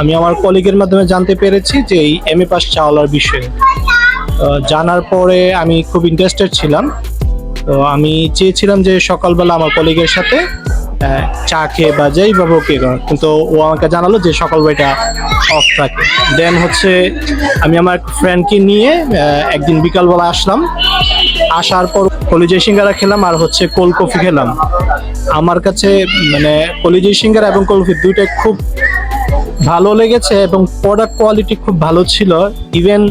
আমি আমার কলিগের মাধ্যমে জানতে পেরেছি যে এই এমএ পাস চাওয়ালার বিষয়ে। জানার পরে আমি খুব ইন্টারেস্টেড ছিলাম। তো আমি চেয়েছিলাম যে সকালবেলা আমার কলিগের সাথে চা খেয়ে বা যেইভাবে ওকে, কিন্তু ও আমাকে জানালো যে সকালবেলা অফ থাকে। দেন হচ্ছে আমি আমার ফ্রেন্ডকে নিয়ে একদিন বিকালবেলা আসলাম। আসার পর কলিজা সিঙ্গারা খেলাম আর হচ্ছে কোল্ড কফি খেলাম। আমার কাছে মানে কলিজা সিঙ্গারা এবং কোল্ড কফি দুইটাই খুব ভালো লেগেছে এবং প্রোডাক্ট কোয়ালিটি খুব ভালো ছিল। ইভেন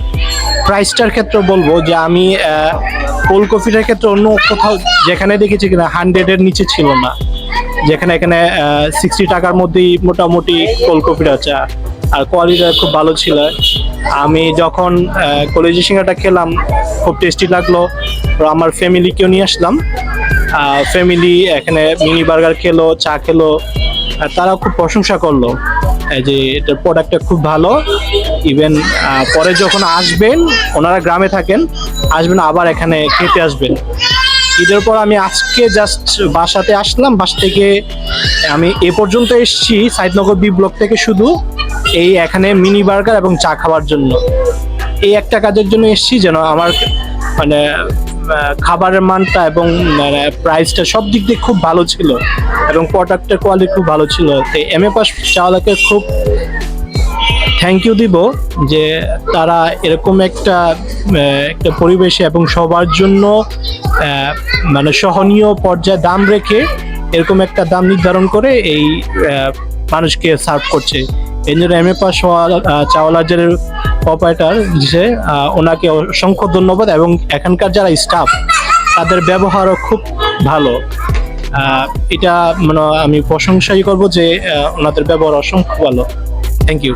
প্রাইসটার ক্ষেত্রে বলবো যে আমি কোল্ড কফিটার ক্ষেত্রে অন্য কোথাও যেখানে দেখেছি কিনা 100-এর নিচে ছিল না, যেখানে এখানে 60 টাকার মধ্যেই মোটামুটি কোল্ড কফিটা আছে আর কোয়ালিটিটা খুব ভালো ছিল। আমি যখন কলিজা সিঙ্গারাটা খেলাম খুব টেস্টি লাগলো। আমার ফ্যামিলিকেও নিয়ে আসলাম, ফ্যামিলি এখানে মিনি বার্গার খেলো, চা খেলো, আর তারা খুব প্রশংসা করলো যে এটার প্রোডাক্টটা খুব ভালো। ইভেন পরে যখন আসবেন, ওনারা গ্রামে থাকেন, আসবেন আবার এখানে খেতে আসবেন। ঈদের পর আমি আজকে জাস্ট বাসাতে আসলাম। বাসা থেকে আমি এ পর্যন্ত এসেছি সাইদনগর বি ব্লক থেকে শুধু এই এখানে মিনি বার্গার এবং চা খাওয়ার জন্য। এই একটা কাজের জন্য এসেছি যেন আমার মানে খাবারের মানটা এবং প্রাইসটা সব দিক দিয়ে খুব ভালো ছিল এবং প্রোডাক্টের কোয়ালিটি খুব ভালো ছিল। তো এমএ পাস চাওয়ালাকে খুব থ্যাংক ইউ দিব যে তারা এরকম একটা পরিবেশে এবং সবার জন্য মানে সহনীয় পর্যায়ে দাম রেখে এরকম একটা দাম নির্ধারণ করে এই মানুষকে সার্ভ করছে। এই জন্য এমএ পাস চাওয়ালার যে অপারেটর যে ওনাকে অসংখ্য ধন্যবাদ এবং এখানকার যারা স্টাফ তাদের ব্যবহারও খুব ভালো। এটা মানে আমি প্রশংসাই করব যে ওনাদের ব্যবহার অসংখ্য ভালো। Thank you.